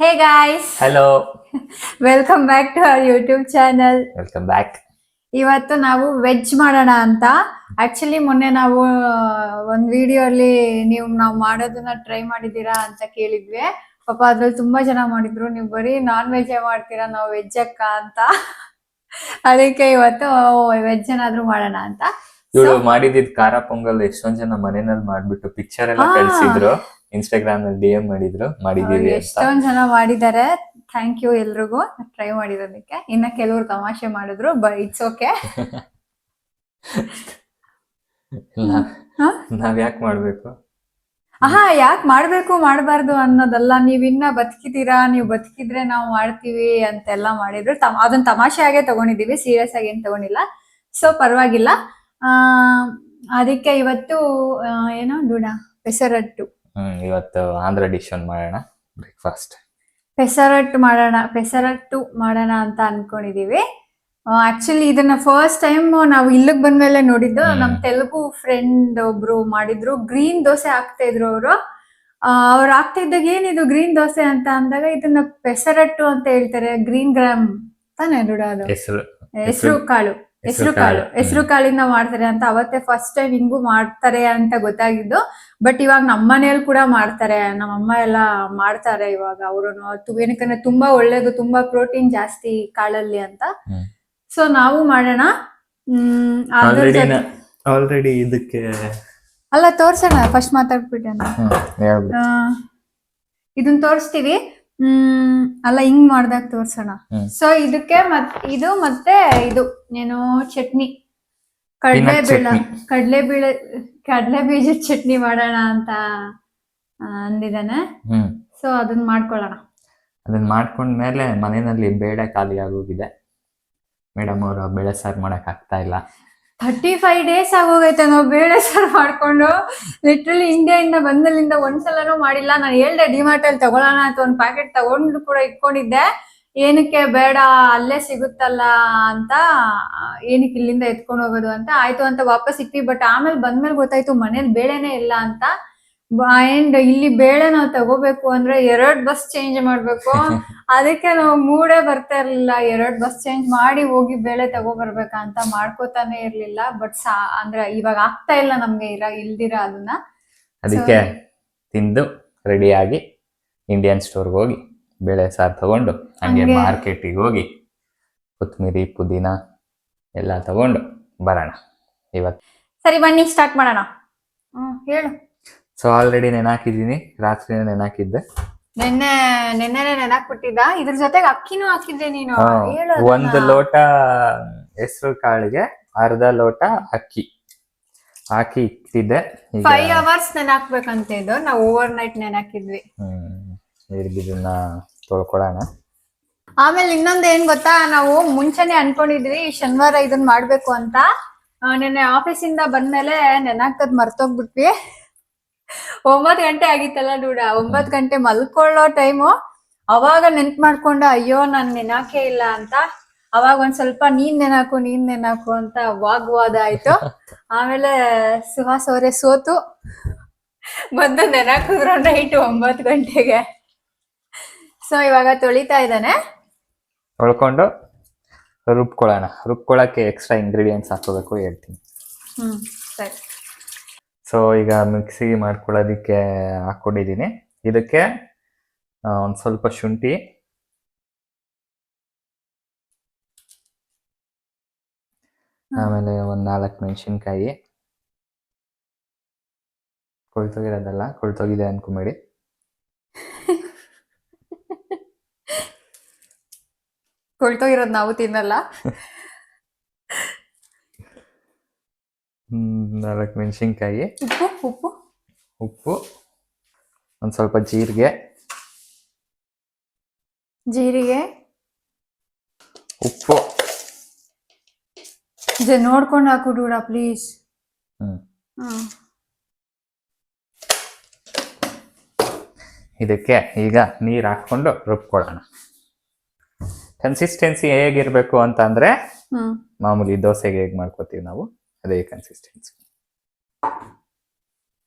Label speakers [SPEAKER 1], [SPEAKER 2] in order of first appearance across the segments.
[SPEAKER 1] Hey guys,
[SPEAKER 2] Hello,
[SPEAKER 1] welcome back to our YouTube channel.
[SPEAKER 2] welcome back.
[SPEAKER 1] ಇವತ್ತು ನಾವು veg ಮಾಡೋಣ ಅಂತ. ಆಕ್ಚುಲಿ ಮೊನ್ನೆ ನಾವು ಒಂದು ವಿಡಿಯೋ ಅಲ್ಲಿ ನಾವು ಮಾಡೋದನ್ನ ಟ್ರೈ ಮಾಡಿದೀರಾ ಅಂತ ಕೇಳಿದ್ವಿ. ಪಾಪ ಅದ್ರಲ್ಲಿ ತುಂಬಾ ಜನ ಮಾಡಿದ್ರು, ನೀವು ಬರೀ ನಾನ್ ವೆಜ್ ಮಾಡ್ತೀರಾ, ನಾವು ವೆಜ್ ಅಕ್ಕ ಅಂತ. ಅದಕ್ಕೆ ಇವತ್ತು ವೆಜ್ ಏನಾದ್ರೂ ಮಾಡೋಣ ಅಂತ.
[SPEAKER 2] ಇವಳು ಮಾಡಿದಿದ್ ಖಾರ ಪೊಂಗಲ್ ಎಷ್ಟೊಂದ್ ಜನ ಮನೆಯಲ್ಲಿ ಮಾಡ್ಬಿಟ್ಟು ಪಿಕ್ಚರ್ ಎಲ್ಲ ಕಳ್ಸಿದ್ರು, ಇನ್ಸ್ಟಾಗ್ರಾಮ್ ನಲ್ಲಿ DM ಮಾಡಿದ್ರು ಮಾಡಿದೀವಿ ಅಂತ.
[SPEAKER 1] ಎಷ್ಟೊಂದ್ ಜನ ಮಾಡಿದ್ದಾರೆ. ಥ್ಯಾಂಕ್ ಯು ಎಲ್ರಿಗೂ ಟ್ರೈ ಮಾಡಿರೋದಕ್ಕೆ. ಇನ್ನ ಕೆಲವ್ರು ತಮಾಷೆ ಮಾಡಿದ್ರು, ಬಟ್ ಇಟ್ಸ್ ಓಕೆ.
[SPEAKER 2] ನಾವ್ ಯಾಕೆ ಮಾಡ್ಬೇಕು?
[SPEAKER 1] ಯಾಕೆ ಮಾಡ್ಬೇಕು ಮಾಡಬಾರ್ದು ಅನ್ನೋದಲ್ಲ, ನೀವ್ ಇನ್ನ ಬದುಕಿದೀರಾ, ನೀವು ಬದುಕಿದ್ರೆ ನಾವು ಮಾಡ್ತೀವಿ ಅಂತೆಲ್ಲ ಮಾಡಿದ್ರು. ಅದನ್ನ ತಮಾಷೆಯಾಗೆ ತಗೊಂಡಿದೀವಿ, ಸೀರಿಯಸ್ ಆಗಿ ಏನ್ ತಗೊಂಡಿಲ್ಲ. ಸೊ ಪರವಾಗಿಲ್ಲ. ಅದಕ್ಕೆ ಇವತ್ತು ಏನೋ ಡೂಡ ಪೆಸರಟ್ಟು.
[SPEAKER 2] ಇವತ್ತು ಆಂಧ್ರ ಡಿಶ್ ಒಂದು ಮಾಡೋಣ, ಬ್ರೇಕ್ಫಾಸ್ಟ್.
[SPEAKER 1] ಪೆಸರಟ್ಟು ಮಾಡೋಣ ಅಂತ ಅನ್ಕೊಂಡಿದೀವಿ. ಆಕ್ಚುಲಿ ಇದನ್ನ ಫಸ್ಟ್ ಟೈಮ್ ನಾವು ಇಲ್ಲಿಗೆ ಬಂದ್ಮೇಲೆ ನೋಡಿದ್ದು. ನಮ್ ತೆಲುಗು ಫ್ರೆಂಡ್ ಒಬ್ರು ಮಾಡಿದ್ರು, ಗ್ರೀನ್ ದೋಸೆ ಹಾಕ್ತಾ ಇದ್ರು ಅವರು. ಅವ್ರು ಹಾಕ್ತಾ ಇದ್ದಾಗ ಏನಿದು ಗ್ರೀನ್ ದೋಸೆ ಅಂತ ಅಂದಾಗ ಇದನ್ನ ಪೆಸರಟ್ಟು ಅಂತ ಹೇಳ್ತಾರೆ. ಗ್ರೀನ್ ಗ್ರಾಮ್ ತಾನೇ ದುಡ, ಅದು ಹೆಸರು ಕಾಳಿಂದ ಮಾಡ್ತಾರೆ ಅಂತ ಅವತ್ತೇ ಫಸ್ಟ್ ಟೈಮ್ ಹಿಂಗೂ ಮಾಡ್ತಾರೆ ಅಂತ ಗೊತ್ತಾಗಿದ್ದು. ಬಟ್ ಇವಾಗ ನಮ್ಮ ಮನೇಲಿ ಕೂಡ ಮಾಡ್ತಾರೆ, ನಮ್ಮಮ್ಮ ಎಲ್ಲ ಮಾಡ್ತಾರೆ ಇವಾಗ. ಅವರು ಏನಕ್ಕಂದ್ರೆ ತುಂಬಾ ಒಳ್ಳೇದು, ತುಂಬಾ ಪ್ರೋಟೀನ್ ಜಾಸ್ತಿ ಕಾಳಲ್ಲಿ ಅಂತ. ಸೊ ನಾವು ಮಾಡೋಣ.
[SPEAKER 2] ಆಲ್ರೆಡಿ ಇದಕ್ಕೆ
[SPEAKER 1] ಅಲ್ಲ ತೋರ್ಸೋಣ, ಫಸ್ಟ್ ಮಾತಾಡ್ಬಿಟ್ಟೆ. ಇದನ್ನ ತೋರಿಸ್ತೀವಿ. ಅಲ್ಲ ಹಿಂಗ್ ಮಾಡ್ದಾಗ ತೋರ್ಸೋಣ. ಸೊ ಇದಕ್ಕೆ ಮತ್ತೆ ಇದು ಏನು ಚಟ್ನಿ, ಕಡಲೆ ಬೀಜದ ಚಟ್ನಿ ಮಾಡೋಣ ಅಂತ ಅಂದಿದ್ದಾನೆ. ಸೊ ಅದನ್ನ ಮಾಡ್ಕೊಳ್ಳೋಣ.
[SPEAKER 2] ಅದನ್ನ ಮಾಡ್ಕೊಂಡ್ಮೇಲೆ ಮನೆಯಲ್ಲಿ ಬೇಳೆ ಖಾಲಿ ಆಗೋಗಿದೆ. ಮೇಡಮ್ ಅವರು ಬೇಳೆ ಸಾರು ಮಾಡಕ್ ಆಗ್ತಾ ಇಲ್ಲ.
[SPEAKER 1] 35 days ಆಗೋಗೈತೆ ನಾವು ಬೇಳೆ ಸಾರು ಮಾಡ್ಕೊಂಡು. ಲಿಟ್ರಲಿ ಇಂಡಿಯಾದಿಂದ ಬಂದಲ್ಲಿಂದ ಒಂದ್ಸಲನೂ ಮಾಡಿಲ್ಲ. ನಾನು ಹೇಳ್ದೆ ಡಿಮಾರ್ಟ್ ಅಲ್ಲಿ ತಗೊಳ್ಳೋಣ ಅಂತ, ಒಂದು ಪ್ಯಾಕೆಟ್ ತಗೊಂಡು ಕೂಡ ಇಟ್ಕೊಂಡಿದ್ದೆ. ಏನಕ್ಕೆ ಬೇಡ, ಅಲ್ಲೇ ಸಿಗುತ್ತಲ್ಲ ಅಂತ, ಏನಕ್ಕೆ ಇಲ್ಲಿಂದ ಎತ್ಕೊಂಡು ಹೋಗೋದು ಅಂತ ಆಯ್ತು ಅಂತ ವಾಪಸ್ ಇಟ್ವಿ. ಬಟ್ ಆಮೇಲೆ ಬಂದ್ಮೇಲೆ ಗೊತ್ತಾಯ್ತು ಮನೇಲಿ ಬೇಳೆನೇ ಇಲ್ಲ ಅಂತ. ಅಂಡ್ ಇಲ್ಲಿ ಬೇಳೆ ನಾವು ತಗೋಬೇಕು ಅಂದ್ರೆ 2 ಬಸ್ ಚೇಂಜ್ ಮಾಡ್ಬೇಕು. ಅದಕ್ಕೆ ನಾವು ಮೂಡೇ ಬರ್ತಾ ಇರ್ಲಿಲ್ಲ. 2 ಬಸ್ ಚೇಂಜ್ ಮಾಡಿ ಹೋಗಿ ಬೇಳೆ ತಗೋ ಬರ್ಬೇಕಂತ ಮಾಡ್ಕೋತಾನೆ ಇರ್ಲಿಲ್ಲ. ಬಟ್ ಅಂದ್ರೆ ಇವಾಗ ಆಗ್ತಾ ಇಲ್ಲ ನಮ್ಗೆ ಇಲ್ದಿರ ಅದನ್ನ.
[SPEAKER 2] ಅದಕ್ಕೆ ತಿಂದು ರೆಡಿಯಾಗಿ ಇಂಡಿಯನ್ ಸ್ಟೋರ್ಗೆ ಹೋಗಿ ಬೇಳೆ ಸಾರು ತಗೊಂಡು ಹಂಗೆ ಮಾರ್ಕೆಟಿಗೆ ಹೋಗಿ ಕೊತ್ತಂಬರಿ ಪುದೀನ ಎಲ್ಲ ತಗೊಂಡು ಬರೋಣ ಇವತ್ತು.
[SPEAKER 1] ಸರಿ ಬನ್ನಿ ಸ್ಟಾರ್ಟ್ ಮಾಡೋಣ. ಹೇಳು.
[SPEAKER 2] ಸೊ ಆಲ್ರೆಡಿ ನೆನಾಕಿದ್ದೀನಿ, ರಾತ್ರಿ ನೆನಾಕಿದ್ದೆ.
[SPEAKER 1] ನೆನ್ನೆನೆ ನೆನಾಕ್ಬಿಟ್ಟಿದ್ದ. ಇದ್ರ ಜೊತೆಗೆ ಅಕ್ಕಿನೂ ಹಾಕಿದ್ದೆ ನೀನು.
[SPEAKER 2] 1 ಲೋಟ ಹೆಸರು ಕಾಳಿಗೆ 1/2 ಲೋಟ ಅಕ್ಕಿ ಹಾಕಿ ಇಟ್ಟಿದ್ದೆ.
[SPEAKER 1] 5 hours ನೆನಾಕ್ಬೇಕಂತ ಇದು. ನಾವು ಓವರ್ ನೈಟ್ ನೆನಾಕಿದ್ವಿ.
[SPEAKER 2] ಇದನ್ನ ತೊಳ್ಕೊಳ್ಳೋಣ.
[SPEAKER 1] ಆಮೇಲೆ ಇನ್ನೊಂದು ಏನ್ ಗೊತ್ತಾ, ನಾವು ಮುಂಚೆನೆ ಅನ್ಕೊಂಡಿದ್ವಿ ಶನಿವಾರ ಇದನ್ನ ಮಾಡ್ಬೇಕು ಅಂತ. ನೆನ್ನೆ ಆಫೀಸಿಂದ ಬಂದ್ಮೇಲೆ ನೆನಾಕದ್ ಮರ್ತೋಗ್ಬಿಟ್ವಿ. 9 ಗಂಟೆ ಆಗಿತ್ತಲ್ಲ ಡೂಡ. 9 ಗಂಟೆ ಮಲ್ಕೊಳ್ಳೋ ಟೈಮು. ಅವಾಗ ನೆನ್ಪ್ ಮಾಡ್ಕೊಂಡ, ಅಯ್ಯೋ ನಾನ್ ನೆನಾಕೇ ಇಲ್ಲ ಅಂತ. ಅವಾಗ ಒಂದ್ ಸ್ವಲ್ಪ ನೀನ್ ನೆನಾಕು ಅಂತ ವಾಗ್ವಾದ ಆಯ್ತು. ಆಮೇಲೆ ಸುಹಾಸ್ ಅವರೇ ಸೋತು ಬಂದು ನೆನಾಕಿದ್ರು ನೈಟ್ 9 ಗಂಟೆಗೆ. ಸೊ ಇವಾಗ ತೊಳಿತಾ ಇದ್ದಾನೆ.
[SPEAKER 2] ತೊಳ್ಕೊಂಡು ರುಬ್ಕೊಳ್ಳೋಣ. ರುಬ್ಕೊಳ್ಳೋಕೆ ಎಕ್ಸ್ಟ್ರಾ ಇಂಗ್ರೀಡಿಯೆಂಟ್ಸ್ ಹಾಕೋಬೇಕು, ಹೇಳ್ತೀನಿ.
[SPEAKER 1] ಸರಿ.
[SPEAKER 2] ಸೊ ಈಗ ಮಿಕ್ಸಿ ಮಾಡ್ಕೊಳ್ಳೋದಕ್ಕೆ ಹಾಕ್ಕೊಂಡಿದ್ದೀನಿ. ಇದಕ್ಕೆ ಒಂದು ಸ್ವಲ್ಪ ಶುಂಠಿ, ಆಮೇಲೆ 4 ಮೆಣಸಿನ್ಕಾಯಿ. ಕೊಳ್ತೋಗಿರೋದಲ್ಲ, ಕೊಳ್ತೋಗಿದೆ ಅನ್ಕೊಂಬೇಡಿ.
[SPEAKER 1] ಕೊಳ್ತೋಗಿರೋದು ನಾವು ತಿನ್ನಲ್ಲ.
[SPEAKER 2] 4 ಮೆಣಸಿನ್ಕಾಯಿ,
[SPEAKER 1] ಉಪ್ಪು,
[SPEAKER 2] ಒಂದು ಸ್ವಲ್ಪ ಜೀರಿಗೆ, ಉಪ್ಪು
[SPEAKER 1] ನೋಡ್ಕೊಂಡು ಹಾಕು ಡೂಡ ಪ್ಲೀಸ್.
[SPEAKER 2] ಇದಕ್ಕೆ ಈಗ ನೀರು ಹಾಕೊಂಡು ರುಬ್ಕೊಳ್ಳೋಣ. ಕನ್ಸಿಸ್ಟೆನ್ಸಿ ಹೇಗಿರ್ಬೇಕು ಅಂತ ಅಂದ್ರೆ ಮಾಮೂಲಿ ದೋಸೆಗೆ ಹೇಗ್ ಮಾಡ್ಕೋತೀವಿ ನಾವು ಅದೇ ಕನ್ಸಿಸ್ಟೆನ್ಸಿ.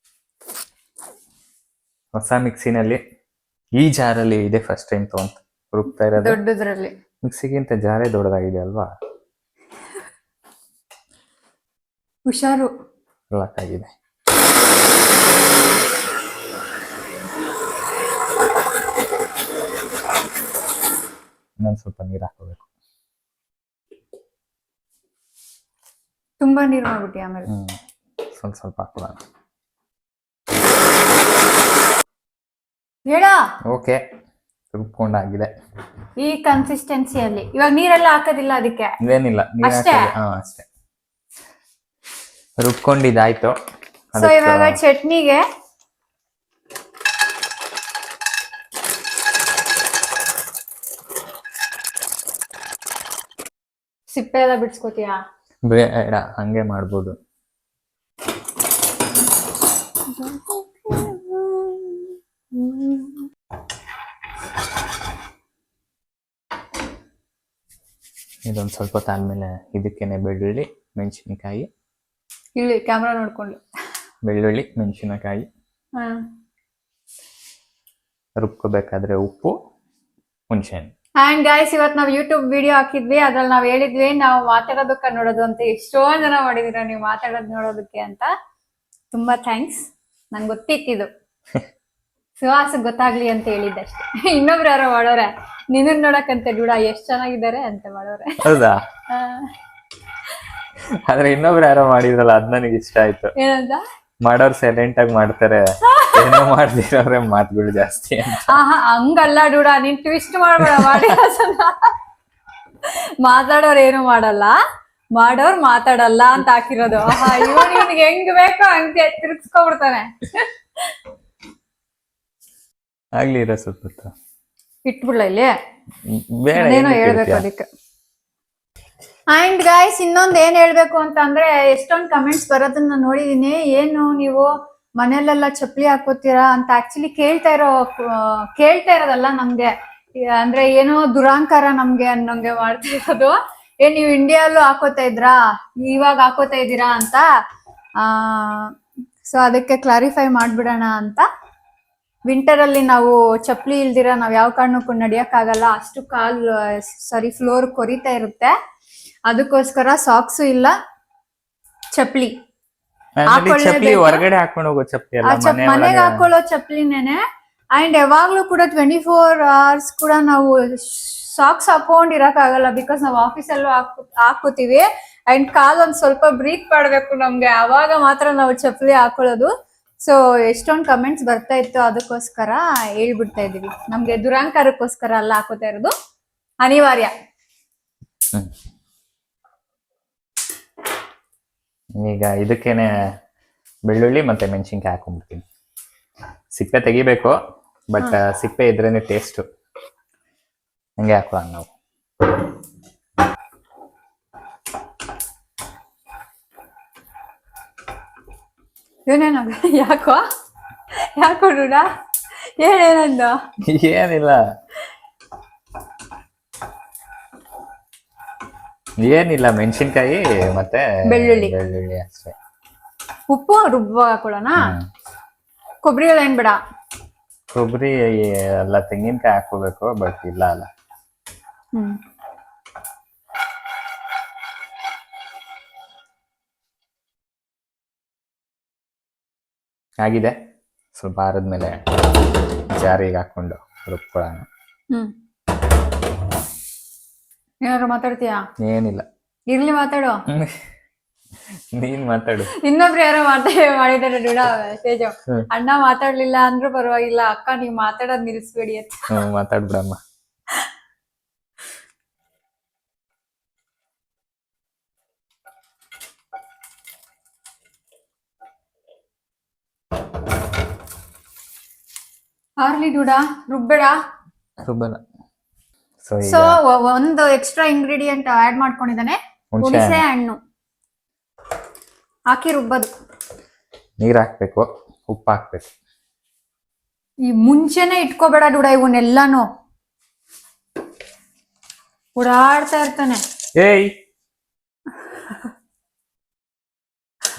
[SPEAKER 2] ಹೊಸ ಮಿಕ್ಸಿನಲ್ಲಿ ಈ ಜಾರಲ್ಲಿ ಇದೆ ಫಸ್ಟ್ ಟೈಮ್ ತಗೊಂತ ರುಬ್ತಾ ಇರೋದು.
[SPEAKER 1] ದೊಡ್ಡದ್ರಲ್ಲಿ
[SPEAKER 2] ಮಿಕ್ಸಿಗಿಂತ ಜಾರೇ ದೊಡ್ಡದಾಗಿದೆ ಅಲ್ವಾ?
[SPEAKER 1] ಹುಷಾರು.
[SPEAKER 2] ಲಾಕ್ ಆಗಿದೆ. ಇನ್ನೊಂದು ಸ್ವಲ್ಪ ನೀರು ಹಾಕೋಬೇಕು.
[SPEAKER 1] ತುಂಬಾ ನೀರು ಮಾಡ್ಬಿಟ್ಟಿ ಆಮೇಲೆ.
[SPEAKER 2] ಸ್ವಲ್ಪ ಸ್ವಲ್ಪ ಹಾಕೋಣ.
[SPEAKER 1] ಹೇಳ.
[SPEAKER 2] ಓಕೆ, ರುಬ್ಕೊಂಡಾಗಿದೆ.
[SPEAKER 1] ಈ ಕನ್ಸಿಸ್ಟೆನ್ಸಿಯಲ್ಲಿ ಇವಾಗ ನೀರೆಲ್ಲ ಹಾಕೋದಿಲ್ಲ ಅದಕ್ಕೆ?
[SPEAKER 2] ಇದೇನಿಲ್ಲ, ನೀರು
[SPEAKER 1] ಅಷ್ಟೇ?
[SPEAKER 2] ಅಷ್ಟೇ. ರುಬ್ಕೊಂಡಿದ್ದಾಯ್ತು.
[SPEAKER 1] ಸೊ ಇವಾಗ ಚಟ್ನಿಗೆ ಸಿಪ್ಪೆ ಎಲ್ಲ ಬಿಡ್ಸ್ಕೊತೀಯಾ?
[SPEAKER 2] ಬೇಡ, ಹಂಗೆ ಮಾಡ್ಬೋದು. ಇದೊಂದು ಸ್ವಲ್ಪ ಹೊತ್ತು ಆದ್ಮೇಲೆ ಇದಕ್ಕೇನೆ ಬೆಳ್ಳುಳ್ಳಿ, ಮೆಣಸಿನಕಾಯಿ.
[SPEAKER 1] ಇಲ್ಲಿ ಕ್ಯಾಮ್ರಾ ನೋಡ್ಕೊಂಡು.
[SPEAKER 2] ಬೆಳ್ಳುಳ್ಳಿ, ಮೆಣಸಿನಕಾಯಿ. ರುಬ್ಕೋಬೇಕಾದ್ರೆ ಉಪ್ಪು, ಹುಣಸೆಹಣ್ಣು.
[SPEAKER 1] ಅಂಡ್ ಗೈಸ್, ಇವತ್ತು ನಾವು ಯೂಟ್ಯೂಬ್ ವಿಡಿಯೋ ಹಾಕಿದ್ವಿ. ಅದ್ರಲ್ಲಿ ನಾವು ಹೇಳಿದ್ವಿ ನಾವು ಮಾತಾಡೋದಕ್ಕೆ ನೋಡೋದು ಅಂತ. ಎಷ್ಟೊಂದ್ ಜನ ಮಾಡಿದೀರ ನೀವು ಮಾತಾಡೋದು ನೋಡೋದಕ್ಕೆ ಅಂತ. ತುಂಬಾ ಥ್ಯಾಂಕ್ಸ್. ನಂಗೆ ಗೊತ್ತಿತ್ತಿದು. ಸುಹಾಸ್ ಗೊತ್ತಾಗ್ಲಿ ಅಂತ ಹೇಳಿದ್ದಷ್ಟೇ. ಇನ್ನೊಬ್ರು ಯಾರೋ ಮಾಡೋರೆ, ನಿನ್ನ ನೋಡಕ್ಕಂತೆ ಡುಡ ಎಷ್ಟ್ ಚೆನ್ನಾಗಿದ್ದಾರೆ ಅಂತ ಮಾಡೋರೆ.
[SPEAKER 2] ಹೌದಾ? ಆದ್ರೆ ಇನ್ನೊಬ್ರು ಯಾರೋ ಮಾಡಿದ್ರಲ್ಲ, ಅದ್ ನನಗೆ ಇಷ್ಟ ಆಯ್ತು.
[SPEAKER 1] ಏನಂತ?
[SPEAKER 2] ಮಾಡೋರು ಸೈಲೆಂಟ್ ಆಗಿ ಮಾಡ್ತಾರೆ, ಏನೋ ಮಾಡ್ದಿರೋರೆ ಮಾತುಗಳು ಜಾಸ್ತಿ ಅಂತ.
[SPEAKER 1] ಹಂಗಲ್ಲ ಡುಡ, ನೀನ್ ಟ್ವಿಸ್ಟ್ ಮಾಡ್ಬೇಡ. ಮಾಡಿ ಮಾತಾಡೋರು ಏನು ಮಾಡಲ್ಲ, ಮಾಡೋರ್ ಮಾತಾಡಲ್ಲ ಅಂತ ಹಾಕಿರೋದು. ಇವನಿಗೆ ಹೆಂಗ್ ಬೇಕೋ ಹಂಗೆ ತಿರ್ಗಿಸ್ಕೊಬಿಡ್ತಾನೆ.
[SPEAKER 2] ಆಗ್ಲಿ ಇರೋ ಸ್ವಲ್ಪ ಹೊತ್ತು.
[SPEAKER 1] ಇಟ್ಬಿಡ್ಲ ಇಲ್ಲಿ?
[SPEAKER 2] ಬೇಡ,
[SPEAKER 1] ಏನೋ ಹೇಳ್ಬೇಕು ಅದಕ್ಕೆ. ಅಂಡ್ ಗೈಸ್, ಇನ್ನೊಂದ್ ಏನ್ ಹೇಳ್ಬೇಕು ಅಂತ ಅಂದ್ರೆ, ಎಷ್ಟೊಂದ್ ಕಮೆಂಟ್ಸ್ ಬರೋದನ್ನ ನೋಡಿದೀನಿ. ಏನು ನೀವು ಮನೇಲೆಲ್ಲ ಚಪ್ಪಲಿ ಹಾಕೋತೀರಾ ಅಂತ ಆಕ್ಚುಲಿ ಕೇಳ್ತಾ ಇರೋದಲ್ಲ ನಮ್ಗೆ. ಅಂದ್ರೆ ಏನೋ ದುರಾಂಕಾರ ನಮ್ಗೆ ಅನ್ನೋಂಗೆ ಮಾಡ್ತಾ ಇರೋದು. ನೀವು ಇಂಡಿಯಾಲ್ಲೂ ಹಾಕೋತಾ ಇದ್ರಾ, ಇವಾಗ ಹಾಕೋತಾ ಇದ್ದೀರಾ ಅಂತ. ಸೊ ಅದಕ್ಕೆ ಕ್ಲಾರಿಫೈ ಮಾಡ್ಬಿಡೋಣ ಅಂತ. ವಿಂಟರ್ ಅಲ್ಲಿ ನಾವು ಚಪ್ಪಲಿ ಇಲ್ದಿರ ನಾವ್ ಯಾವ ಕಾರಣಕ್ಕೂ ನಡಿಯಕ್ಕಾಗಲ್ಲ. ಅಷ್ಟು ಫ್ಲೋರ್ ಕೊರಿತಾ ಇರುತ್ತೆ. ಅದಕ್ಕೋಸ್ಕರ ಸಾಕ್ಸು ಇಲ್ಲ, ಚಪ್ಪಲಿ
[SPEAKER 2] ಹೊರಗಡೆ ಹಾಕೊಂಡು ಹೋಗೋ ಚಪ್ಪಲಿ ಅಲ್ಲ,
[SPEAKER 1] ಮನೆಗೆ ಹಾಕೊಳ್ಳೋ ಚಪ್ಪಲಿನೇನೆ. ಅಂಡ್ ಯಾವಾಗ್ಲೂ ಕೂಡ 24 hours ಕೂಡ ನಾವು ಸಾಕ್ಸ್ ಹಾಕೊಂಡಿರಕ್ಕಾಗಲ್ಲ. ಬಿಕಾಸ್ ನಾವು ಆಫೀಸಲ್ಲೂ ಹಾಕೋತೀವಿ. ಅಂಡ್ ಕಾಲ್ ಒಂದ್ ಸ್ವಲ್ಪ ಬ್ರೀತ್ ಮಾಡ್ಬೇಕು ನಮ್ಗೆ, ಅವಾಗ ಮಾತ್ರ ನಾವು ಚಪ್ಪಲಿ ಹಾಕೊಳ್ಳೋದು. ಸೊ ಎಷ್ಟೊಂದು ಕಮೆಂಟ್ಸ್ ಬರ್ತಾ ಇತ್ತು, ಅದಕ್ಕೋಸ್ಕರ ಹೇಳ್ಬಿಡ್ತಾ ಇದೀವಿ. ನಮ್ಗೆ ದುರಾಂಕಾರಕ್ಕೋಸ್ಕರ ಅಲ್ಲ ಹಾಕೋತಾ ಇರೋದು, ಅನಿವಾರ್ಯ.
[SPEAKER 2] ಈಗ ಇದಕ್ಕೇನೆ ಬೆಳ್ಳುಳ್ಳಿ ಮತ್ತೆ ಮೆಣಸಿನ್ಕಾಯಿ ಹಾಕೊಂಡ್ಬಿಡ್ತೀನಿ. ಸಿಪ್ಪೆ ತೆಗಿಬೇಕು, ಬಟ್ ಸಿಪ್ಪೆ ಇದ್ರೇನೆ ಟೇಸ್ಟ್. ಹಂಗೆ ಹಾಕೋಣ ನಾವು.
[SPEAKER 1] ಏನೇನಾಗ? ಯಾಕೋ ಡುಡ ಏನೇನಂದ?
[SPEAKER 2] ಏನಿಲ್ಲ, ಮೆಣಸಿನ್ಕಾಯಿ ಮತ್ತೆ
[SPEAKER 1] ಬೆಳ್ಳುಳ್ಳಿ
[SPEAKER 2] ಅಷ್ಟೇ.
[SPEAKER 1] ಉಪ್ಪು ರುಬ್ಬ ಹಾಕೊಳ್ಳೋಣ. ಕೊಬ್ಬರಿ ಎಲ್ಲ ಏನ್ ಬೇಡ?
[SPEAKER 2] ಕೊಬ್ಬರಿ ಎಲ್ಲ ತೆಂಗಿನಕಾಯಿ ಹಾಕೋಬೇಕು, ಬಟ್ ಇಲ್ಲ ಅಲ್ಲ. ಆಗಿದೆ. ಸ್ವಲ್ಪ ಆರದ್ಮೇಲೆ ಜಾರಿಗೆ ಹಾಕೊಂಡು ರುಬ್ಕೊಳ್ಳೋಣ.
[SPEAKER 1] ಏನಾದ್ರು ಮಾತಾಡ್ತೀಯಾ?
[SPEAKER 2] ಏನಿಲ್ಲ,
[SPEAKER 1] ಇರ್ಲಿ ಮಾತಾಡು.
[SPEAKER 2] ನೀನ್ ಮಾತಾಡು.
[SPEAKER 1] ಇನ್ನೊಬ್ರು ಯಾರೋ ಮಾಡಿದಾರೆ ಡುಡ ಮೆಸೇಜ್. ಅಣ್ಣ ಮಾತಾಡ್ಲಿಲ್ಲ ಅಂದ್ರೂ ಪರವಾಗಿಲ್ಲ, ಅಕ್ಕ ನೀವ್ ಮಾತಾಡೋದ್ ನಿಲ್ಸ್ಬೇಡಿ ಅಂತ.
[SPEAKER 2] ಮಾತಾಡ್ಬಿಡಮ್ಮ.
[SPEAKER 1] ಆರ್ಲಿ ಡುಡ, ರುಬ್ಬೇಡ. ಸೊ ಒಂದು ಎಕ್ಸ್ಟ್ರಾ ಇಂಗ್ರೀಡಿಯಂಟ್ ಆಡ್ ಮಾಡ್ಕೊಂಡಿದ್ದಾನೆ, ಹುಣಸೆ ಹಣ್ಣು ಹಾಕಿ ರುಬ್ಬದು.
[SPEAKER 2] ನೀರ್ ಹಾಕ್ಬೇಕು, ಉಪ್ಪು ಹಾಕ್ಬೇಕು.
[SPEAKER 1] ಈ ಮುಂಚೆನೆ ಇಟ್ಕೋಬೇಡ ಡುಡ, ಇವನ್ನೆಲ್ಲಾನು ಓಡಾಡ್ತಾ ಇರ್ತಾನೆ.
[SPEAKER 2] ಏಯ್,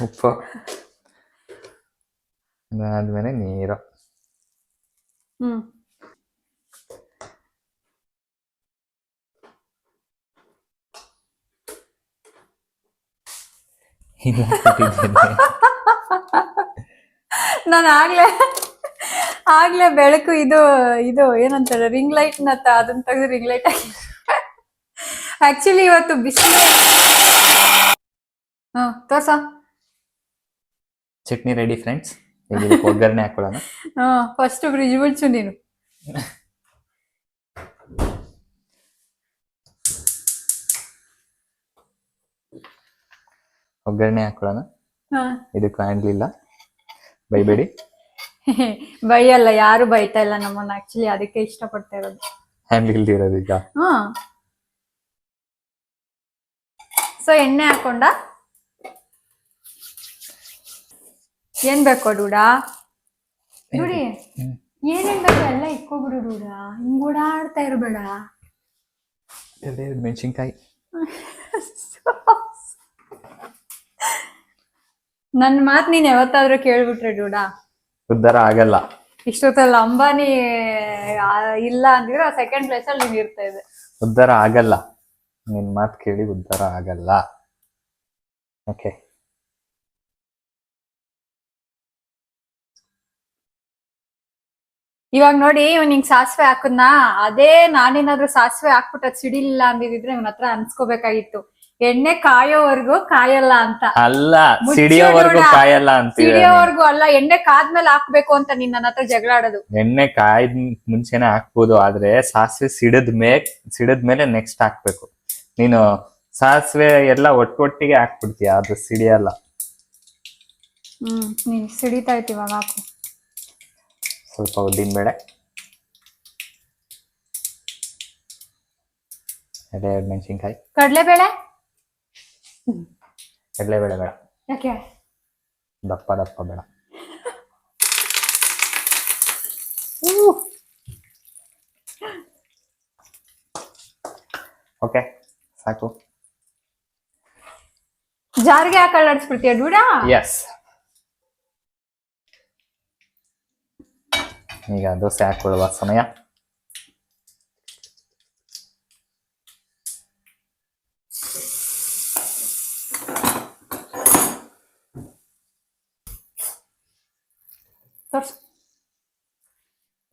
[SPEAKER 2] ಉಪ್ಪು ಅದಾದ್ಮೇಲೆ ನೀರು. ಇಲ್ಲ ಕೊಟ್ಟಿದ್ದೇನೆ.
[SPEAKER 1] ನಾನು ಆಗ್ಲೇ ಬೆಳಕು ಇದು ಏನಂತಾರೆ ರಿಂಗ್ ಲೈಟ್ ಅದನ್ನ ತೆಗೆದು ರಿಂಗ್ ಲೈಟ್ ಹಾಕಿ. ಆಕ್ಚುಲಿ ಇವತ್ತು ಬಿಸಿಲು. ತೋರ್ಸ.
[SPEAKER 2] Chutney ready friends. ಒಗ್ಗರಣೆ ಹಾಕೊಳ್ಳೋಣ.
[SPEAKER 1] ಫಸ್ಟ್ ಫ್ರಿಜ್ ಬಿಡ್ಸು ನೀನು.
[SPEAKER 2] ಒಗ್ಗರಣೆ ಹಾಕೊಳ್ಳೋಣ. ಇದಕ್ಕೆ ಆಗ್ಲಿಲ್ಲ, ಬೈಬೇಡಿ.
[SPEAKER 1] ಬೈಯಲ್ಲ, ಯಾರು ಬೈತಾ ಇಲ್ಲ ನಮ್ಮನ್ನ. ಆಕ್ಚುಲಿ ಅದಕ್ಕೆ ಇಷ್ಟಪಡ್ತಾ ಇರೋದು.
[SPEAKER 2] ಹ್ಯಾಂಡ್ ಇಲ್ದಿರೋದು ಈಗ.
[SPEAKER 1] ಸೊ ಎಣ್ಣೆ ಹಾಕೊಂಡ. ಏನ್ ಬೇಕೋ ಡೂಡ? ನೋಡಿ ಏನೇನ್ ಬೇಕೋ ಎಲ್ಲ ಇಕ್ಕೋಬಿಡು ಡೂಡ. ಹಿಂಗ್ ಓಡಾಡ್ತಾ ಇರ್ಬೇಡ.
[SPEAKER 2] ಮೆಣಸಿನ್ಕಾಯಿ.
[SPEAKER 1] ನನ್ ಮಾತ್ ನೀನ್ ಯಾವತ್ತಾದ್ರೂ ಕೇಳ್ಬಿಟ್ರೆ ಡೂಡ
[SPEAKER 2] ಉದ್ಧಾರ ಆಗಲ್ಲ.
[SPEAKER 1] ಇಷ್ಟೊತ್ತಲ್ಲ ಅಂಬಾನಿ ಇಲ್ಲ ಅಂದಿದ್ರೆ ಸೆಕೆಂಡ್ ಪ್ಲೇಸ್ ಅಲ್ಲಿ ನೀನ್ ಇರ್ತಾ ಇದೆ.
[SPEAKER 2] ಉದ್ಧಾರ ಆಗಲ್ಲ, ನಿನ್ ಮಾತ್ ಕೇಳಿ ಉದ್ಧಾರ ಆಗಲ್ಲ. ಓಕೆ,
[SPEAKER 1] ಇವಾಗ ನೋಡಿ ಇವ್ ನಿಂಗ್ ಸಾಸಿವೆ ಹಾಕದ್ನ, ಅದೇ ನಾನೇನಾದ್ರೂ ಸಾಸಿವೆ ಹಾಕ್ಬಿಟ್ಟು ಅದ್ ಸಿಡಿಲಿಲ್ಲ ಅಂದಿದ್ರೆ ಇವನ್ ಹತ್ರ ಅನ್ಸ್ಕೋಬೇಕಾಗಿತ್ತು. ಎಣ್ಣೆ ಕಾಯೋವರ್ಗು ಕಾಯಲ್ಲ ಅಂತ
[SPEAKER 2] ಅಲ್ಲ, ಸಿಡಿಯೋವರೆಗೂ ಕಾಯಲ್ಲ ಅಂತ.
[SPEAKER 1] ಸಿಡಿಯೋವರ್ಗು ಅಲ್ಲ, ಎಣ್ಣೆ ಕಾದ್ಮೇಲೆ ಹಾಕ್ಬೇಕು ಅಂತ ನೀನ್ ನನ್ನ ಹತ್ರ ಜಗಳ ಆಡೋದು.
[SPEAKER 2] ಎಣ್ಣೆ ಕಾಯ್ದ ಮುಂಚೆನೆ ಹಾಕ್ಬೋದು, ಆದ್ರೆ ಸಾಸಿವೆ ಸಿಡಿದ್ಮೇಲೆ ನೆಕ್ಸ್ಟ್ ಹಾಕ್ಬೇಕು. ನೀನು ಸಾಸಿವೆ ಎಲ್ಲ ಒಟ್ಟೊಟ್ಟಿಗೆ ಹಾಕ್ಬಿಡ್ತೀಯ, ಅದು ಸಿಡಿಯಲ್ಲ.
[SPEAKER 1] ನೀನ್ ಸಿಡಿತಾ ಇತ್ತು ಇವಾಗ. ಹಾಕು
[SPEAKER 2] ಸ್ವಲ್ಪ ಉದ್ದಿನಬೇಳೆ, ಎರಡು ಮೆಣಸಿನ್ಕಾಯಿ.
[SPEAKER 1] ಕಡಲೆಬೇಳೆ
[SPEAKER 2] ಬೇಡ.
[SPEAKER 1] ಯಾಕೆ?
[SPEAKER 2] ದಪ್ಪ ಬೇಡ. ಓಕೆ, ಸಾಕು.
[SPEAKER 1] ಜಾರಿಗೆ ಹಾಕಿ ಅಲ್ಲಾಡಿಸ್ಬಿಡ್ತೀಯ ಡೂಡ?
[SPEAKER 2] ಎಸ್. ಈಗ ದೋಸೆ ಹಾಕೊಳ್ಳುವ ಸಮಯ.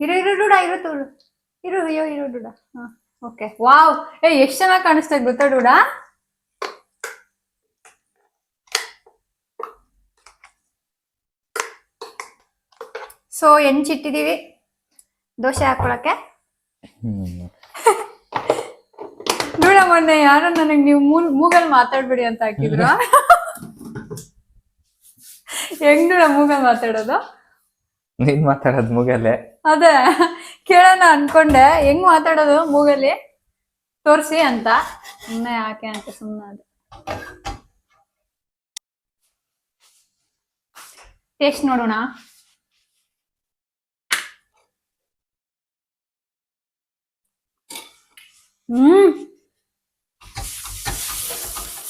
[SPEAKER 1] ಇರು ಡೂಡ, ಇರು ಡೂಡ. Okay, wow. ಎಷ್ಟ್ ಚೆನ್ನಾಗಿ ಕಾಣಿಸ್ತಾ ಇದೆ ಗೊತ್ತಾ ಡೂಡ? ಸೊ ಹೆಂಚಿಟ್ಟಿದೀವಿ ದೋಸೆ ಹಾಕೊಳಕ್ಕೆ. ಡೂಡ ಮೊನ್ನೆ ಯಾರೋ ನನಗ್ ನೀವು ಮೂಗಲ್ ಮಾತಾಡ್ಬೇಡಿ ಅಂತ ಹಾಕಿದ್ರು. ಹೆಂಗ್ ಡೂಡ ಮೂಗಲ್ ಮಾತಾಡೋದು?
[SPEAKER 2] ನೀನ್ ಮಾತಾಡೋದು ಮೂಗಲ್ಲೇ.
[SPEAKER 1] ಅದೇ ಕೇಳೋಣ ಅನ್ಕೊಂಡೆ, ಹೆಂಗ್ ಮಾತಾಡೋದು ಮೂಗಲ್ಲಿ ತೋರ್ಸಿ ಅಂತ. ಸುಮ್ನೆ ಯಾಕೆ ಅಂತ ಸುಮ್ನೆ ಅದು. ಟೇಸ್ಟ್ ನೋಡೋಣ.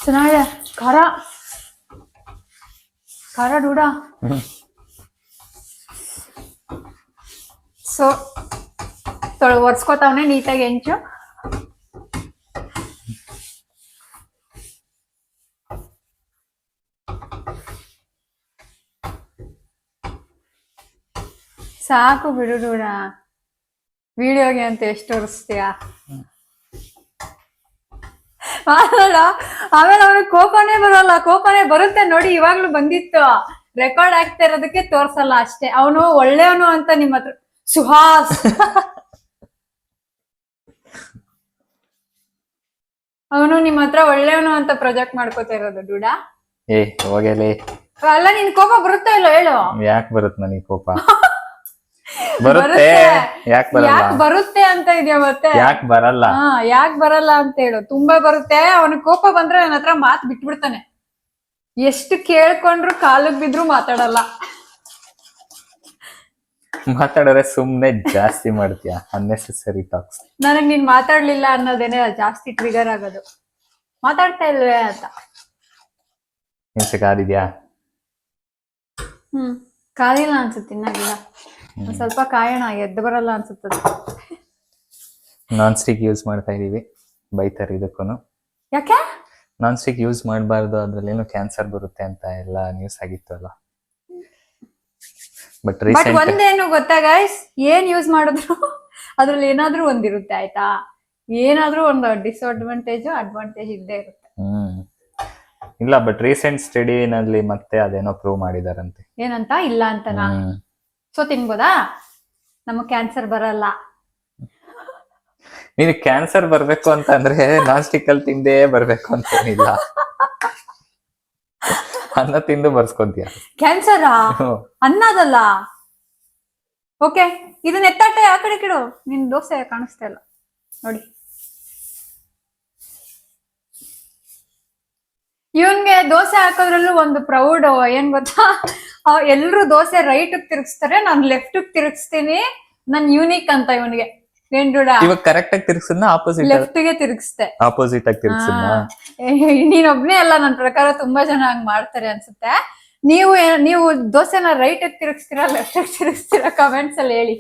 [SPEAKER 1] ಚೆನ್ನಾಗಿದೆ. ಖಾರ ಡೂಡ. ಸೊ ಒರ್ಸ್ಕೊತಾವನೆ ನೀಟಾಗಿ ಹೆಂಚು. ಸಾಕು ಬಿಡು ಡೂಡ, ವಿಡಿಯೋಗೆ ಅಂತ ಎಷ್ಟು ತೋರಿಸ್ತೀಯ? ಆಮೇಲೆ ಅವ್ರಿಗೆ ಕೋಪನೇ ಬರಲ್ಲ. ಕೋಪನೇ ಬರುತ್ತೆ ನೋಡಿ, ಇವಾಗ್ಲೂ ಬಂದಿತ್ತು. ರೆಕಾರ್ಡ್ ಆಗ್ತಾ ಇರೋದಕ್ಕೆ ತೋರ್ಸಲ್ಲ ಅಷ್ಟೇ. ಅವನು ಒಳ್ಳೆಯವನು ಅಂತ ನಿಮ್ಮ ಹತ್ರ ಸುಹಾಸ್ ಅವನು ನಿಮ್ಮ ಹತ್ರ ಒಳ್ಳೆಯವನು ಅಂತ ಪ್ರೊಜೆಕ್ಟ್ ಮಾಡ್ಕೋತಾ ಇರೋದು ಡೂಡ.
[SPEAKER 2] ಹೋಗಲೇ.
[SPEAKER 1] ಅಲ್ಲ, ನಿನ್ ಕೋಪ ಬರುತ್ತಾ ಇಲ್ಲ ಹೇಳು?
[SPEAKER 2] ಯಾಕೆ ಬರುತ್ತೆ ನನಗೆ ಕೋಪ? ಬರುತ್ತೆ.
[SPEAKER 1] ಯಾಕೆ ಬರುತ್ತೆ ಅಂತ ಇದೆಯಾ ಮತ್ತೆ?
[SPEAKER 2] ಯಾಕೆ ಬರಲ್ಲ?
[SPEAKER 1] ಯಾಕೆ ಬರಲ್ಲ ಅಂತ ಹೇಳು. ತುಂಬಾ ಬರುತ್ತೆ. ಅವನ ಕೋಪ ಬಂದ್ರೆ ನನ್ನ ಹತ್ರ ಮಾತ್ ಬಿಟ್ಬಿಡ್ತಾನೆ. ಎಷ್ಟು ಕೇಳ್ಕೊಂಡ್ರು ಕಾಲಕ್ ಬಿದ್ರು ಮಾತಾಡಲ್ಲ.
[SPEAKER 2] ಮಾತಾಡಿದ್ರೆ ಸುಮ್ನೆ ಜಾಸ್ತಿ ಮಾಡ್ತೀಯ, ಅನ್ನೆಸೆಸರಿ ಟಾಕ್ಸ್.
[SPEAKER 1] ನನಗ್ ನೀನ್ ಮಾತಾಡ್ಲಿಲ್ಲ ಅನ್ನೋದೇನೆ ಜಾಸ್ತಿ ಟ್ರಿಗರ್ ಆಗೋದು. ಮಾತಾಡ್ತಾ ಇಲ್ವೇ ಅಂತ.
[SPEAKER 2] ಹಿಂಸೆ ಕಾದಿದ್ಯಾ?
[SPEAKER 1] ಕಾದಿಲ್ಲ ಅನ್ಸುತ್ತೆ, ಇನ್ನಾಗಿಲ್ಲ. ಸ್ವಲ್ಪ ಕಾಯೋಣ, ಎದ್ದು ಬರಲ್ಲ ಅನ್ಸುತ್ತದೆ.
[SPEAKER 2] ನಾನ್ ಸ್ಟಿಕ್ ಯೂಸ್ ಮಾಡ್ತಾ ಇದೀವಿ, ಬೈತಾರೆ ಇದಕ್ಕೂ.
[SPEAKER 1] ಯಾಕೆ?
[SPEAKER 2] ನಾನ್ ಸ್ಟಿಕ್ ಯೂಸ್ ಮಾಡಬಾರ್ದು, ಅದ್ರಲ್ಲಿ ಏನೋ ಕ್ಯಾನ್ಸರ್ ಬರುತ್ತೆ ಅಂತ ಎಲ್ಲ ನ್ಯೂಸ್ ಆಗಿತ್ತು ಅಲ್ಲ. ಬಟ್
[SPEAKER 1] ಬಟ್
[SPEAKER 2] ರೀಸೆಂಟ್
[SPEAKER 1] ಒಂದೇನು ಗೊತ್ತಾ ಗೈಸ್, ಏನ್ ಯೂಸ್ ಮಾಡಿದ್ರು ಅದ್ರಲ್ಲಿ ಏನಾದ್ರೂ ಒಂದಿರುತ್ತೆ ಆಯ್ತಾ. ಏನಾದ್ರೂ ಒಂದು ಡಿಸ್ಅಡ್ವಾಂಟೇಜ್ ಅಡ್ವಾಂಟೇಜ್ ಇದ್ದೇ ಇರುತ್ತೆ.
[SPEAKER 2] ಇಲ್ಲ, ಬಟ್ ರೀಸೆಂಟ್ ಸ್ಟಡಿನಲ್ಲಿ ಮತ್ತೆ ಅದೇನೋ ಪ್ರೂವ್ ಮಾಡಿದಾರಂತೆ.
[SPEAKER 1] ಏನಂತ? ಇಲ್ಲ ಅಂತನಾ? ಸೊ ತಿನ್ಬೋದಾ? ನಮಗ್ ಕ್ಯಾನ್ಸರ್ ಬರಲ್ಲ.
[SPEAKER 2] ನೀನು ಕ್ಯಾನ್ಸರ್ ಬರ್ಬೇಕು ಅಂತ ಅಂದ್ರೆ ನಾನ್ ಸ್ಟಿಕ್ ಅಲ್ಲಿ ತಿಂದೇ ಬರ್ಬೇಕು ಅಂತ ಏನಿಲ್ಲ. ಅನ್ನ ತಿಂದು ಬರ್ಸ್ಕೊಂತೀಯ.
[SPEAKER 1] ಕ್ಯಾನ್ಸರಾ? ಅನ್ನದಲ್ಲ. ಓಕೆ, ಇದನ್ನ ಎತ್ತಾಟೆ ಆ ಕಡೆ ಕಿಡು. ನಿನ್ ದೋಸೆ ಕಾಣಿಸ್ತಾ ಇಲ್ಲ ನೋಡಿ. ಇವನ್ಗೆ ದೋಸೆ ಹಾಕೋದ್ರಲ್ಲೂ ಒಂದು ಪ್ರೌಡ್ ಏನ್ ಗೊತ್ತಾ, ಎಲ್ರು ದೋಸೆ ರೈಟ್ ತಿರುಗಿಸ್ತಾರೆ, ನಾನ್ ಲೆಫ್ಟ್ ತಿರುಗಿಸ್ತೀನಿ, ನನ್ ಯೂನಿಕ್ ಅಂತ ಇವನ್ಗೆ. ಏನ್ ಡೂಡ?
[SPEAKER 2] ಇವಾಗ ಕರೆಕ್ಟ್ ಆಗಿ ತಿರ್ಗಿಸಿದ್ನ ಆಪೋಸಿಟ್
[SPEAKER 1] ಲೆಫ್ಟ್ ಗೆ ತಿರುಗಿಸ್ತೆ.
[SPEAKER 2] ಆಪೋಸಿಟ್ ಆಗಿ ತಿರ್ಗಿಸಿದ್ನ.
[SPEAKER 1] ನೀನೊಬ್ನೇ ಅಲ್ಲ, ನನ್ ಪ್ರಕಾರ ತುಂಬಾ ಜನ ಹಂಗ್ ಮಾಡ್ತಾರೆ ಅನ್ಸುತ್ತೆ. ನೀವು ದೋಸೆನ ರೈಟ್ ತಿರುಗಿಸ್ತೀರಾ ಲೆಫ್ಟ್ ತಿರುಗಿಸ್ತೀರಾ? ಕಮೆಂಟ್ಸ್ ಅಲ್ಲಿ ಹೇಳಿ.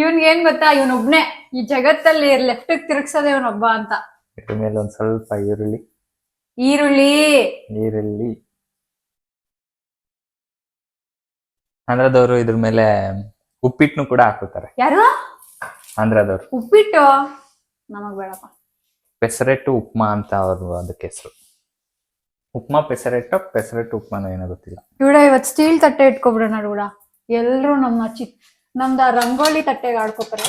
[SPEAKER 1] ಇವನ್ಗೆ ಏನ್ ಗೊತ್ತಾ, ಇವನೊಬ್ನೇ ಈ ಜಗತ್ತಲ್ಲಿ ಲೆಫ್ಟ್ ತಿರುಗಿಸೋದೇ ಇವನೊಬ್ಬ ಅಂತ.
[SPEAKER 2] ಇದ್ರ ಮೇಲೆ ಒಂದ್ ಸ್ವಲ್ಪ ಈರುಳ್ಳಿ ಆಂಧ್ರದವರು ಇದ್ರ ಮೇಲೆ ಉಪ್ಪಿಟ್ಟನ್ನು ಕೂಡ ಹಾಕುತ್ತಾರೆ.
[SPEAKER 1] ಯಾರು?
[SPEAKER 2] ಆಂಧ್ರದವ್ರು.
[SPEAKER 1] ಉಪ್ಪಿಟ್ಟು ನಮಗ್ ಬೇಡಪ್ಪ.
[SPEAKER 2] ಪೆಸರೆಟ್ಟು ಉಪ್ಮಾ ಅಂತ ಅವರು ಅದಕ್ಕೆ ಹೆಸರು. ಉಪ್ಮಾ ಪೆಸರೆಟ್ಟು ಉಪ್ಮಾನೋ ಏನೋ ಗೊತ್ತಿಲ್ಲ.
[SPEAKER 1] ಇವ್ಡ ಇವತ್ ಸ್ಟೀಲ್ ತಟ್ಟೆ ಇಟ್ಕೊಬಿಡೋಣ ರೂಢ. ಎಲ್ರು ನಮ್ದ ರಂಗೋಲಿ ತಟ್ಟೆಗೆ ಆಡ್ಕೋತಾರೆ.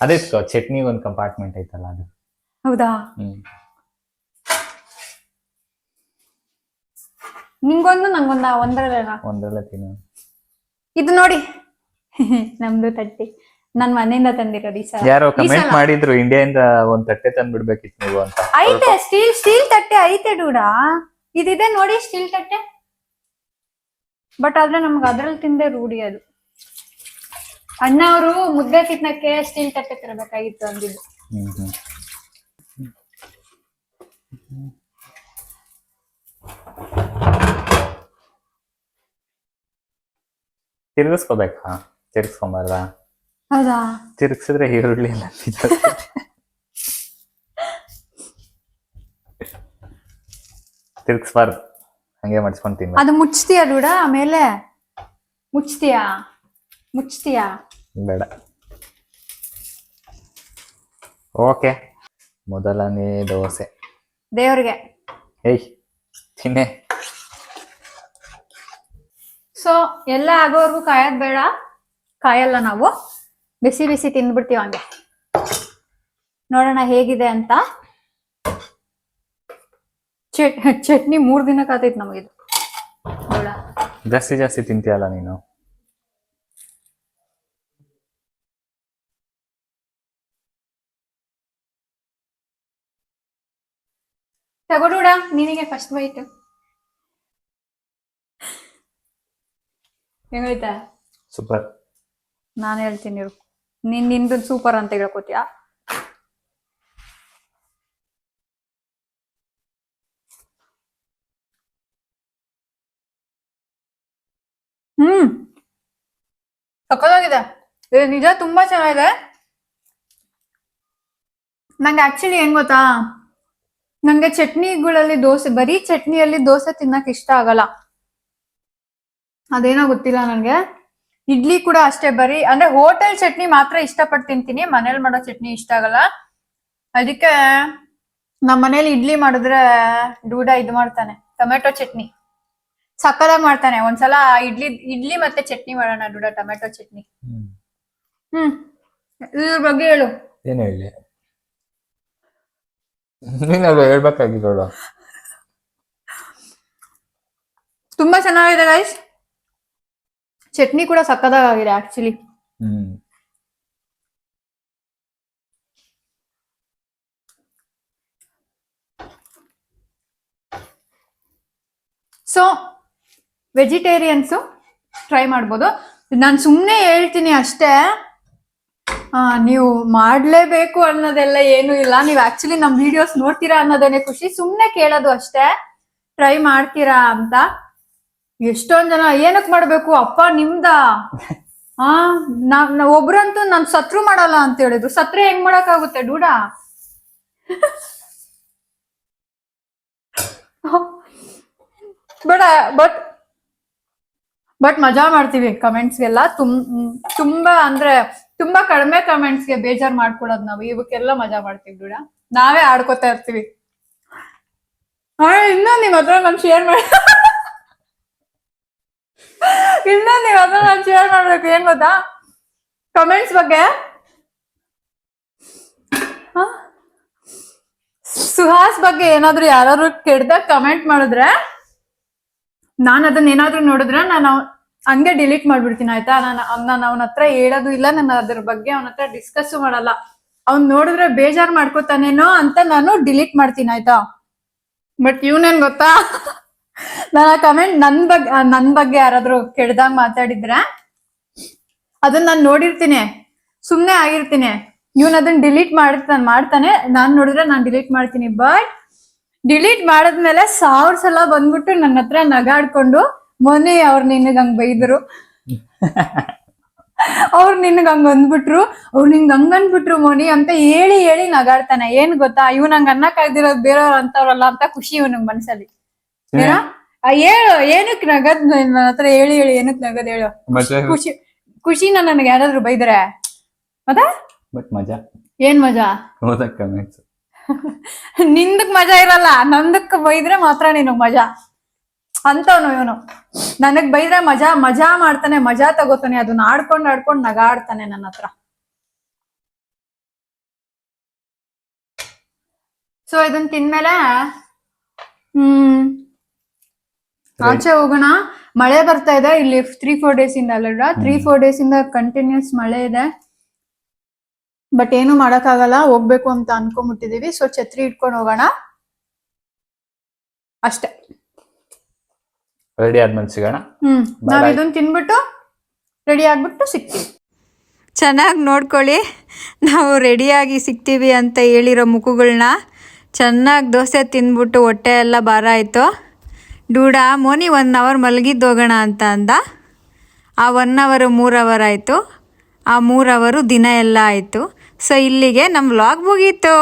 [SPEAKER 2] ಅದೇ ಚಟ್ನಿ ಒಂದ್ ಕಂಪಾರ್ಟ್ಮೆಂಟ್ ಐತಲ್ಲ ಅದು.
[SPEAKER 1] ಹೌದಾ? ನಿಂಗೊಂದು ನಂಗೊಂದ ಒಂದ್ರಲ್ಲೇ
[SPEAKER 2] ತಿನ್ನು.
[SPEAKER 1] ಇದು ನೋಡಿ ನಮ್ದು ತಟ್ಟೆ ನನ್ ಮನೆಯಿಂದ ತಂದಿರೋದು. ಈ ಸಲ
[SPEAKER 2] ಯಾರೋ ಕಮೆಂಟ್ ಮಾಡಿದ್ರು ಇಂಡಿಯಾದಿಂದ ಒಂದ್ ತಟ್ಟೆ ತಂದ್ಬಿಡ್ಬೇಕಿತ್ತು ನೀವು ಅಂತ.
[SPEAKER 1] ಐತೆ ಸ್ಟೀಲ್ ತಟ್ಟೆ ಐತೆ ಡೂಡ. ಇದಿದೆ ನೋಡಿ ಸ್ಟೀಲ್ ತಟ್ಟೆ. ಬಟ್ ಆದ್ರೆ ನಮ್ಗೆ ಅದ್ರಲ್ಲಿ ತಿಂದೆ ರೂಢಿ ಅದು. ಅಣ್ಣ ಅವರು ಮುದ್ದೆ ತಿನ್ನಕ್ಕೆ ಸ್ಟೀಲ್ ತಟ್ಟೆ ತರಬೇಕಾಗಿತ್ತು ಅಂದಿದ್ದು.
[SPEAKER 2] ತಿರ್ಗಿಸ್ಕೋಬೇಕಾ? ತಿರ್ಗಿಸ್ಕೊಂಬಾರ್ದ?
[SPEAKER 1] ಹೌದಾ?
[SPEAKER 2] ತಿರ್ಗಿಸಿದ್ರೆ ಈರುಳ್ಳಿ ಎಲ್ಲ ತಿರ್ಗಿಸ್ಬಾರ್ದು, ಹಂಗೆ ಮಾಡಿಸ್ಕೊಂಡು ತಿನ್ಬೇಕು.
[SPEAKER 1] ಅದು ಮುಚ್ತೀಯಾ ಡೂಡ? ಆಮೇಲೆ ಮುಚ್ತೀಯಾ?
[SPEAKER 2] ಬೇಡ. ಓಕೆ, ಮೊದಲನೇ ದೋಸೆ
[SPEAKER 1] ದೇವ್ರಿಗೆ.
[SPEAKER 2] ತಿನ್ನೆ.
[SPEAKER 1] ಸೊ ಎಲ್ಲ ಆಗೋವರೆಗೂ ಕಾಯೋದ್ ಬೇಡ. ಕಾಯಲ್ಲ ನಾವು, ಬಿಸಿ ಬಿಸಿ ತಿಂದ್ಬಿಡ್ತೀವಿ ಹಂಗೆ. ನೋಡೋಣ ಹೇಗಿದೆ ಅಂತ. ಚಟ್ನಿ 3 ದಿನಕ್ಕೆ ಆತೈತ್ ನಮಗಿದು.
[SPEAKER 2] ಜಾಸ್ತಿ ತಿಂತೀಯಲ್ಲ ನೀನು.
[SPEAKER 1] ತಗೊಡೂಡ, ನಿನಗೆ ಫಸ್ಟ್ ಬೈಟ್. ಹೆಂಗೈತಾ?
[SPEAKER 2] ಸೂಪರ್.
[SPEAKER 1] ನಾನು ಹೇಳ್ತೀನಿ ಇರು. ನಿಂದು ಸೂಪರ್ ಅಂತ ಹೇಳ್ಕೊತೀಯ. ಸಕ್ಕತ್ತಾಗಿದೆ. ನಿಜ ತುಂಬಾ ಚೆನ್ನಾಗಿದೆ. ನಂಗೆ ಆಕ್ಚುಲಿ ಏನ್ ಗೊತ್ತಾ, ನಂಗೆ ಚಟ್ನಿಗಳಲ್ಲಿ ದೋಸೆ, ಬರೀ ಚಟ್ನಿಯಲ್ಲಿ ದೋಸೆ ತಿನ್ನಕ್ ಇಷ್ಟ ಆಗಲ್ಲ. ಅದೇನೋ ಗೊತ್ತಿಲ್ಲ ನಂಗೆ. ಇಡ್ಲಿ ಕೂಡ ಅಷ್ಟೇ, ಬರೀ ಅಂದ್ರೆ ಹೋಟೆಲ್ ಚಟ್ನಿ ಮಾತ್ರ ಇಷ್ಟಪಟ್ಟು ತಿಂತೀನಿ, ಮನೇಲಿ ಮಾಡೋ ಚಟ್ನಿ ಇಷ್ಟ ಆಗಲ್ಲ. ಅದಕ್ಕೆ ನಮ್ಮ ಮನೇಲಿ ಇಡ್ಲಿ ಮಾಡಿದ್ರೆ ಡೂಡ ಇದು ಮಾಡ್ತಾನೆ, ಟೊಮೆಟೊ ಚಟ್ನಿ ಸಕ್ಕದಾಗಿ ಮಾಡ್ತಾನೆ. ಒಂದ್ಸಲ ಇಡ್ಲಿ ಮತ್ತೆ ಚಟ್ನಿ ಮಾಡೋಣ ಡೂಡ, ಟೊಮೆಟೊ ಚಟ್ನಿ. ಇದ್ರ ಬಗ್ಗೆ ಹೇಳು.
[SPEAKER 2] ಏನ್ ಹೇಳಿ? ನೀನಲ್ವ ಹೇಳ್ಬೇಕಾಗಿರೋಳ.
[SPEAKER 1] ತುಂಬಾ ಚೆನ್ನಾಗಿದೆ ಗೈಸ್. ಚಟ್ನಿ ಕೂಡ ಸಕ್ಕದಾಗಿದೆ ಆಕ್ಚುಲಿ. ಸೊ ವೆಜಿಟೇರಿಯನ್ಸು ಟ್ರೈ ಮಾಡ್ಬೋದು. ನಾನು ಸುಮ್ಮನೆ ಹೇಳ್ತೀನಿ ಅಷ್ಟೇ, ನೀವು ಮಾಡ್ಲೇಬೇಕು ಅನ್ನೋದೆಲ್ಲ ಏನು ಇಲ್ಲ. ನೀವು ಆಕ್ಚುಲಿ ನಮ್ ವಿಡಿಯೋಸ್ ನೋಡ್ತೀರಾ ಅನ್ನೋದೇನೆ ಖುಷಿ. ಸುಮ್ಮನೆ ಕೇಳೋದು ಅಷ್ಟೇ, ಟ್ರೈ ಮಾಡ್ತೀರಾ ಅಂತ. ಎಷ್ಟೊಂದ್ ಜನ ಏನಕ್ ಮಾಡ್ಬೇಕು ಅಪ್ಪ ನಿಮ್ದ, ಒಬ್ರಂತೂ ನಾನ್ ಸತ್ರು ಮಾಡಲ್ಲ ಅಂತ ಹೇಳಿದ್ರು. ಸತ್ರೆ ಹೆಂಗ್ ಮಾಡಕ್ ಆಗುತ್ತೆ ಡೂಡ? ಬಟ್ ಬಟ್ ಮಜಾ ಮಾಡ್ತೀವಿ ಕಮೆಂಟ್ಸ್ಗೆಲ್ಲ. ತುಂಬಾ ಅಂದ್ರೆ ತುಂಬಾ ಕಡಿಮೆ ಕಮೆಂಟ್ಸ್ಗೆ ಬೇಜಾರ್ ಮಾಡ್ಕೊಳೋದ್ ನಾವು. ಇವಕ್ಕೆಲ್ಲ ಮಜಾ ಮಾಡ್ತೀವಿ ಬಿಡ, ನಾವೇ ಆಡ್ಕೊತಾ ಇರ್ತೀವಿ. ಇನ್ನ ನಿಮ್ ಹತ್ರ ನಾನು ಶೇರ್ ಮಾಡಿ ಶೇರ್ ಮಾಡ್ಬೇಕು. ಏನ್ ಗೊತ್ತಾ, ಕಮೆಂಟ್ಸ್ ಬಗ್ಗೆ ಸುಹಾಸ್ ಬಗ್ಗೆ ಏನಾದ್ರು ಯಾರಾದ್ರು ಕೆಡ್ದಾಗ ಕಮೆಂಟ್ ಮಾಡಿದ್ರೆ, ನಾನು ಅದನ್ನ ಏನಾದ್ರು ನೋಡಿದ್ರೆ ನಾನು ಹಂಗೆ ಡಿಲೀಟ್ ಮಾಡ್ಬಿಡ್ತೀನಿ ಆಯ್ತಾ. ನಾನು ಅವನ ಹತ್ರ ಹೇಳೋದು ಇಲ್ಲ, ನಾನು ಅದ್ರ ಬಗ್ಗೆ ಅವನ ಹತ್ರ ಡಿಸ್ಕಸ್ ಮಾಡಲ್ಲ. ಅವ್ನ್ ನೋಡಿದ್ರೆ ಬೇಜಾರ್ ಮಾಡ್ಕೋತಾನೇನೋ ಅಂತ ನಾನು ಡಿಲೀಟ್ ಮಾಡ್ತೀನಿ ಆಯ್ತಾ. ಬಟ್ ಇವ್ನೇನ್ ಗೊತ್ತಾ, ನಾನು ಆ ಕಮೆಂಟ್ ನನ್ ಬಗ್ಗೆ ಯಾರಾದ್ರೂ ಕೆಡ್ದಾಗ ಮಾತಾಡಿದ್ರೆ ಅದನ್ನ ನಾನು ನೋಡಿರ್ತೀನಿ, ಸುಮ್ನೆ ಆಗಿರ್ತೀನಿ. ಇವ್ನ ಅದನ್ನ ಡಿಲೀಟ್ ಮಾಡ್ತಾನೆ, ನಾನ್ ನೋಡಿದ್ರೆ ನಾನ್ ಡಿಲೀಟ್ ಮಾಡ್ತೀನಿ. ಬಟ್ ಡಿಲೀಟ್ ಮಾಡದ್ಮೇಲೆ 1000 ಸಲ ಬಂದ್ಬಿಟ್ಟು ನನ್ನ ಹತ್ರ ನಗಾಡ್ಕೊಂಡು, ಮೊನ್ನೆ ಅವ್ರು ನಿನಗ್ ಹಂಗ್ ಬೈದ್ರು, ಅವ್ರು ನಿನಗ್ ಹಂಗ ಅಂದ್ಬಿಟ್ರು, ಅವ್ರು ನಿಂಗ್ ಹಂಗ ಅಂದ್ಬಿಟ್ರು ಮೋನಿ ಅಂತ ಹೇಳಿ ಹೇಳಿ ನಗಾಡ್ತಾನೆ. ಏನ್ ಗೊತ್ತಾ, ಇವ್ ನಂಗೆ ಅನ್ನಕ್ ಆಗ್ದಿರೋದು ಬೇರೆಯವ್ರು ಅಂತವ್ರಲ್ಲ ಅಂತ ಖುಷಿ ಇವನಿಗೆ ಮನ್ಸಲ್ಲಿ. ಹೇಳು, ಏನಕ್ ನಗದ್ ನನ್ನ ಹತ್ರ ಹೇಳಿ ಹೇಳಿ ಏನಕ್ ನಗದ್ ಹೇಳು. ಖುಷಿನ ನನಗೆ ಯಾರಾದ್ರೂ ಬೈದ್ರೆ ಮತ್ತೆ
[SPEAKER 2] ಮಜಾ.
[SPEAKER 1] ಏನ್ ಮಜಾ?
[SPEAKER 2] ಕಮೆಂಟ್ಸ್
[SPEAKER 1] ನಿಂದಕ್ ಮಜಾ ಇರಲ್ಲ, ನಂದಕ್ ಬೈದ್ರೆ ಮಾತ್ರ ನಿನಗ್ ಮಜಾ ಅಂತವನು ಇವನು. ನನಗ್ ಬೈದ್ರೆ ಮಜಾ ಮಾಡ್ತಾನೆ, ಮಜಾ ತಗೋತಾನೆ, ಅದನ್ನ ಆಡ್ಕೊಂಡ್ ನಗಾಡ್ತಾನೆ ನನ್ನ ಹತ್ರ. ಸೊ ಇದನ್ ತಿಂದ್ಮೇಲೆ ಆಚೆ ಹೋಗೋಣ. ಮಳೆ ಬರ್ತಾ ಇದೆ ಇಲ್ಲಿ 3-4 ಡೇಸ್ ಇಂದ ಅಲ್ಲ, 3-4 ಡೇಸ್ ಇಂದ ಕಂಟಿನ್ಯೂಸ್ ಮಳೆ ಇದೆ. ಬಟ್ ಏನು ಮಾಡಕ್ಕಾಗಲ್ಲ, ಹೋಗ್ಬೇಕು ಅಂತ ಅನ್ಕೊಂಡ್ಬಿಟ್ಟಿದೀವಿ. ಸೊ ಛತ್ರಿ ಇಟ್ಕೊಂಡು ಹೋಗೋಣ ಅಷ್ಟೇ.
[SPEAKER 2] ರೆಡಿ ಆದ್ಮೇಲೆ ಸಿಗೋಣ.
[SPEAKER 1] ನಾವ್ ಇದನ್ನ ತಿನ್ಬಿಟ್ಟು ರೆಡಿ ಆಗ್ಬಿಟ್ಟು ಸಿಗ್ತೀವಿ. ಚೆನ್ನಾಗಿ ನೋಡ್ಕೊಳ್ಳಿ, ನಾವು ರೆಡಿಯಾಗಿ ಸಿಗ್ತೀವಿ ಅಂತ ಹೇಳಿರೋ ಮುಖಗಳನ್ನ. ಚೆನ್ನಾಗಿ ದೋಸೆ ತಿಂದ್ಬಿಟ್ಟು ಹೊಟ್ಟೆ ಎಲ್ಲ ಭಾರ ಆಯಿತು. ಡೂಡ ಮೋನಿ 1 ಅವರ್ ಮಲಗಿದ್ದು ಹೋಗೋಣ ಅಂತ ಅಂದ. ಆ 1 ಅವರ್ 3 ಅವರ್ ಆಯಿತು, ಆ 3 ಅವರು ದಿನ ಎಲ್ಲ ಆಯಿತು. ಸೊ ಇಲ್ಲಿಗೆ ನಮ್ಮ ವ್ಲಾಗ್ ಮುಗೀತು.